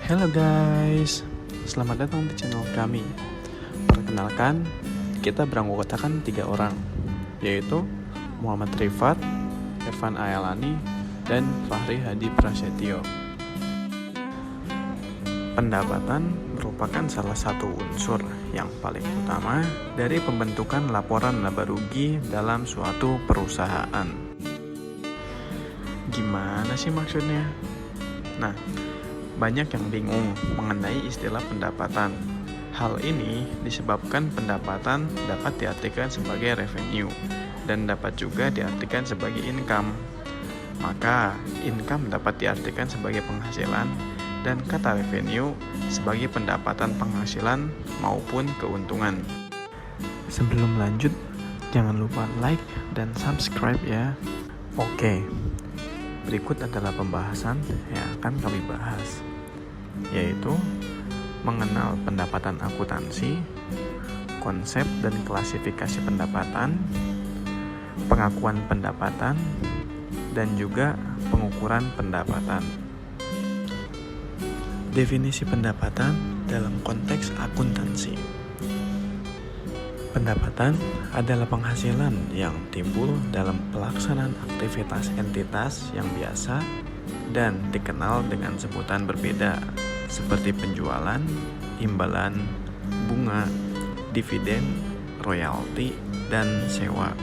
Halo guys, selamat datang di channel kami. Perkenalkan, kita beranggotakan 3 orang, yaitu Muhammad Rifat, Irfan Ayalani, dan Fahri Hadi Prasetyo. Pendapatan merupakan salah satu unsur yang paling utama dari pembentukan laporan laba rugi dalam suatu perusahaan. Gimana sih maksudnya? Nah, banyak yang bingung mengenai istilah pendapatan. Hal ini disebabkan pendapatan dapat diartikan sebagai revenue dan dapat juga diartikan sebagai income. Maka, income dapat diartikan sebagai penghasilan dan kata revenue sebagai pendapatan penghasilan maupun keuntungan. Sebelum lanjut, jangan lupa like dan subscribe ya. Oke, berikut adalah pembahasan yang akan kami bahas, yaitu mengenal pendapatan akuntansi, konsep dan klasifikasi pendapatan, pengakuan pendapatan, dan juga pengukuran pendapatan. Definisi pendapatan dalam konteks akuntansi. Pendapatan adalah penghasilan yang timbul dalam pelaksanaan aktivitas entitas yang biasa dan dikenal dengan sebutan berbeda, seperti penjualan, imbalan, bunga, dividen, royalti, dan sewa.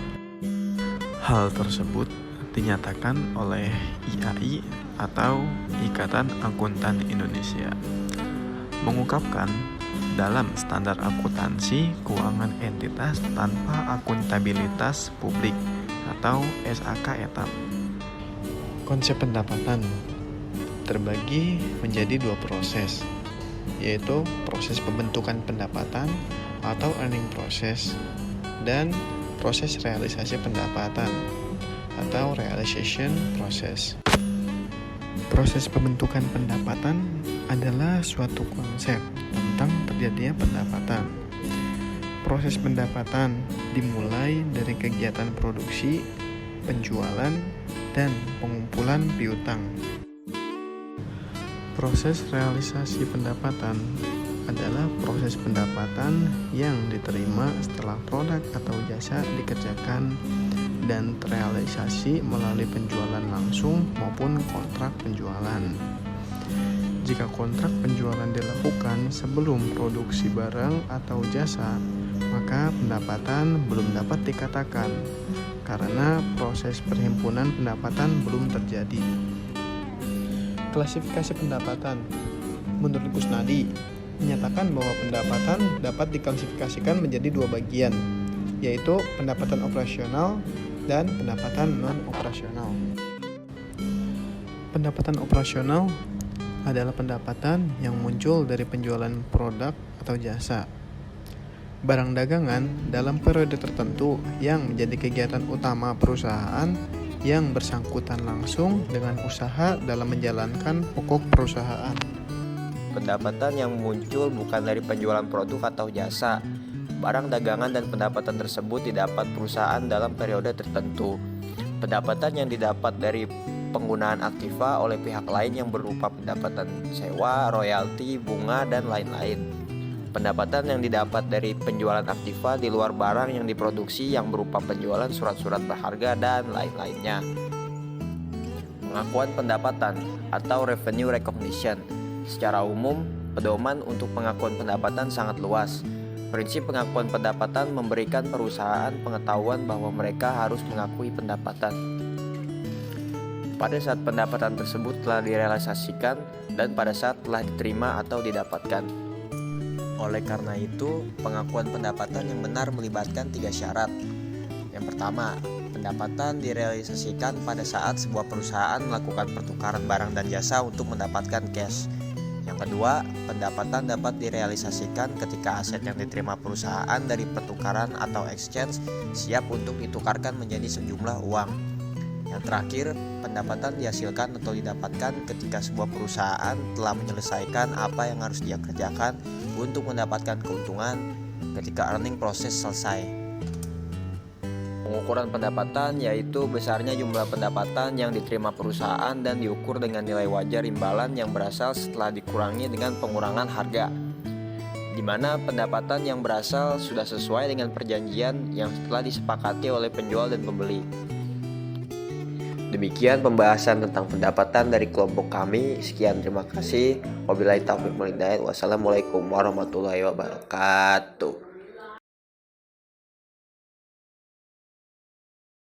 Hal tersebut dinyatakan oleh IAI atau Ikatan Akuntan Indonesia, mengungkapkan dalam standar akuntansi keuangan entitas tanpa akuntabilitas publik atau SAK-ETAP. Konsep pendapatan terbagi menjadi 2 proses, yaitu proses pembentukan pendapatan atau earning process dan proses realisasi pendapatan atau realization process. Proses pembentukan pendapatan adalah suatu konsep tentang terjadinya pendapatan. Proses pendapatan dimulai dari kegiatan produksi, penjualan, dan pengumpulan piutang. Proses realisasi pendapatan adalah proses pendapatan yang diterima setelah produk atau jasa dikerjakan dan terrealisasi melalui penjualan langsung maupun kontrak penjualan. Jika kontrak penjualan dilakukan sebelum produksi barang atau jasa, maka pendapatan belum dapat dikatakan karena proses perhimpunan pendapatan belum terjadi. Klasifikasi pendapatan menurut Kusnadi menyatakan bahwa pendapatan dapat diklasifikasikan menjadi 2 bagian, yaitu pendapatan operasional dan pendapatan non-operasional. Pendapatan operasional adalah pendapatan yang muncul dari penjualan produk atau jasa, barang dagangan dalam periode tertentu yang menjadi kegiatan utama perusahaan yang bersangkutan langsung dengan usaha dalam menjalankan pokok perusahaan. Pendapatan yang muncul bukan dari penjualan produk atau jasa, barang dagangan dan pendapatan tersebut didapat perusahaan dalam periode tertentu. Pendapatan yang didapat dari penggunaan aktiva oleh pihak lain yang berupa pendapatan sewa, royalti, bunga, dan lain-lain. Pendapatan yang didapat dari penjualan aktiva di luar barang yang diproduksi yang berupa penjualan surat-surat berharga dan lain-lainnya. Pengakuan pendapatan atau revenue recognition. Secara umum, pedoman untuk pengakuan pendapatan sangat luas. Prinsip pengakuan pendapatan memberikan perusahaan pengetahuan bahwa mereka harus mengakui pendapatan pada saat pendapatan tersebut telah direalisasikan dan pada saat telah diterima atau didapatkan. Oleh karena itu, pengakuan pendapatan yang benar melibatkan 3 syarat. Yang pertama, pendapatan direalisasikan pada saat sebuah perusahaan melakukan pertukaran barang dan jasa untuk mendapatkan cash. Yang kedua, pendapatan dapat direalisasikan ketika aset yang diterima perusahaan dari pertukaran atau exchange siap untuk ditukarkan menjadi sejumlah uang. Yang terakhir, pendapatan dihasilkan atau didapatkan ketika sebuah perusahaan telah menyelesaikan apa yang harus dia kerjakan untuk mendapatkan keuntungan ketika earning proses selesai. Pengukuran pendapatan yaitu besarnya jumlah pendapatan yang diterima perusahaan dan diukur dengan nilai wajar imbalan yang berasal setelah dikurangi dengan pengurangan harga, di mana pendapatan yang berasal sudah sesuai dengan perjanjian yang telah disepakati oleh penjual dan pembeli. Demikian pembahasan tentang pendapatan dari kelompok kami. Sekian, terima kasih. Wabillahi taufiq wal hidayah. Wassalamualaikum warahmatullahi wabarakatuh.